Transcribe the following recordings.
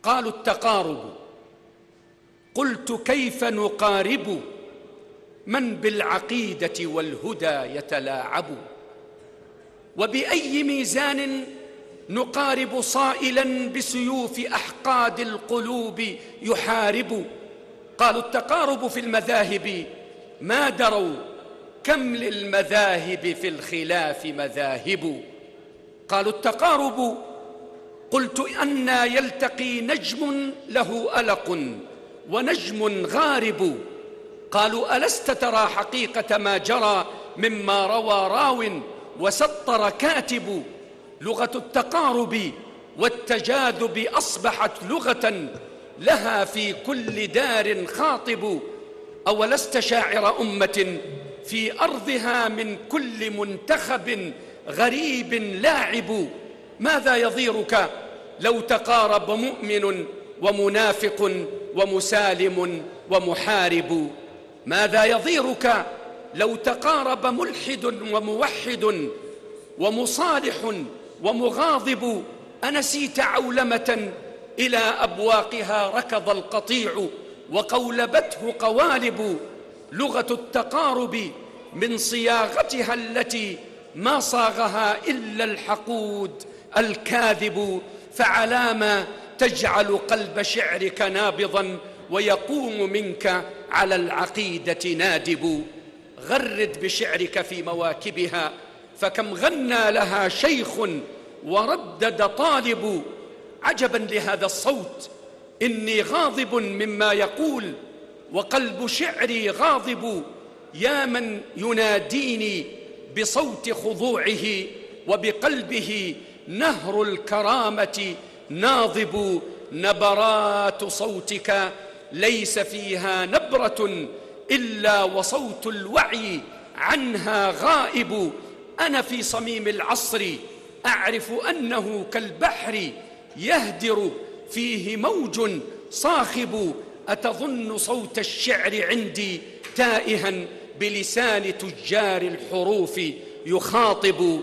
قالوا التقارب. قلت كيف نقارب من بالعقيدة والهدى يتلاعب؟ وبأي ميزان نقارب صائلا بسيوف أحقاد القلوب يحارب؟ قالوا التقارب في المذاهب ما دروا كم للمذاهب في الخلاف مذاهب. قالوا التقارب. قلت أنى يلتقي نجم له ألق ونجم غارب؟ قالوا ألست ترى حقيقة ما جرى مما روى راو وسطر كاتب؟ لغة التقارب والتجاذب أصبحت لغة لها في كل دار خاطب. أولست شاعر أمة في أرضها من كل منتخب غريب لاعب؟ ماذا يضيرك لو تقارب مؤمن ومنافق ومسالم ومحارب؟ ماذا يضيرك لو تقارب ملحد وموحد ومصالح ومغاضب؟ أنسيت عولمة إلى أبواقها ركض القطيع وقولبته قوالب؟ لغة التقارب من صياغتها التي ما صاغها إلا الحقود الكاذب. فعلام تجعل قلب شعرك نابضا ويقوم منك على العقيدة نادب؟ غرد بشعرك في مواكبها فكم غنى لها شيخ وردد طالب. عجبا لهذا الصوت إني غاضب مما يقول وقلب شعري غاضب. يا من يناديني بصوت خضوعه وبقلبه نهر الكرامة ناضب. نبرات صوتك ليس فيها نبرة إلا وصوت الوعي عنها غائب. أنا في صميم العصر أعرف أنه كالبحر يهدر فيه موج صاخب. أتظن صوت الشعر عندي تائها بلسان تجار الحروف يخاطب؟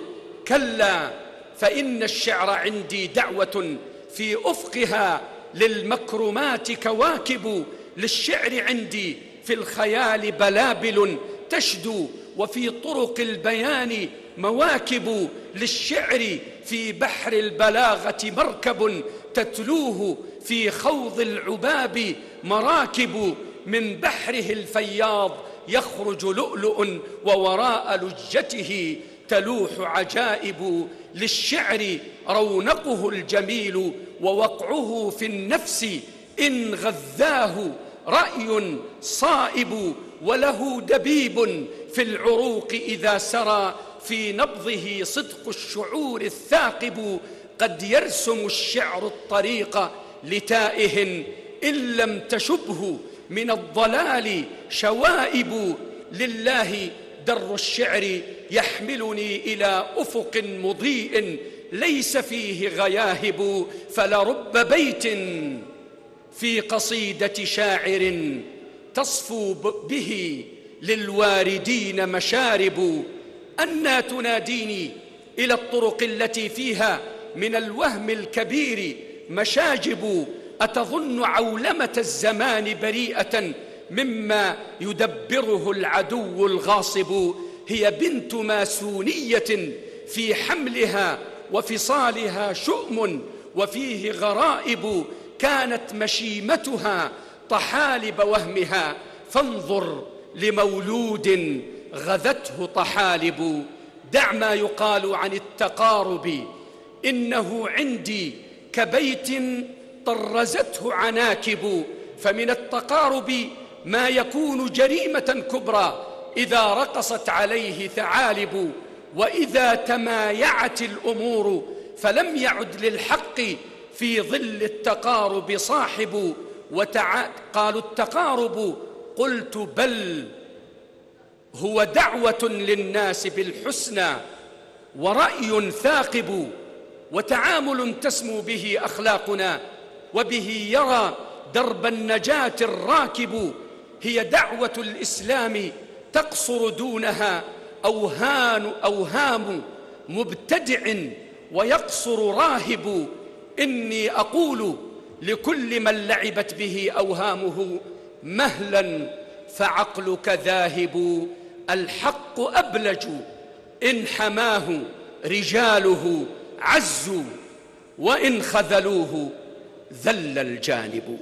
كلا، فإن الشعر عندي دعوة في أفقها للمكرمات كواكب. للشعر عندي في الخيال بلابل تشدو وفي طرق البيان مواكب. للشعر في بحر البلاغة مركب تتلوه في خوض العباب مراكب. من بحره الفياض يخرج لؤلؤ ووراء لجته تلوح عجائب. للشعر رونقه الجميل ووقعه في النفس إن غذاه رأي صائب. وله دبيب في العروق إذا سرى في نبضه صدق الشعور الثاقب. قد يرسم الشعر الطريق لتائه إن لم تشبه من الضلال شوائب. لله در الشعر يحملني إلى أفق مضيء ليس فيه غياهب. فلرب بيت في قصيدة شاعر تصفو به للواردين مشارب. أنى تناديني إلى الطرق التي فيها من الوهم الكبير مشاجب. أتظن عولمة الزمان بريئة مما يدبره العدو الغاصب؟ هي بنت ماسونية في حملها وفصالها شؤم وفيه غرائب. كانت مشيمتها طحالب وهمها فانظر لمولود غذته طحالب. دع ما يقال عن التقارب إنه عندي كبيت طرزته عناكب. فمن التقارب ما يكون جريمة كبرى إذا رقصت عليه ثعالب. وإذا تمايعت الأمور فلم يعد للحق في ظل التقارب صاحب. قالوا التقارب. قلت بل هو دعوة للناس بالحسنى ورأي ثاقب وتعامل تسمو به أخلاقنا وبه يرى درب النجاة الراكب. هي دعوة الإسلام تقصر دونها أوهام مبتدع ويقصر راهب. إني أقول لكل من لعبت به أوهامه مهلا فعقلك ذاهب. الحق أبلج إن حماه رجاله عزوا، وإن خذلوه ذل الجانب.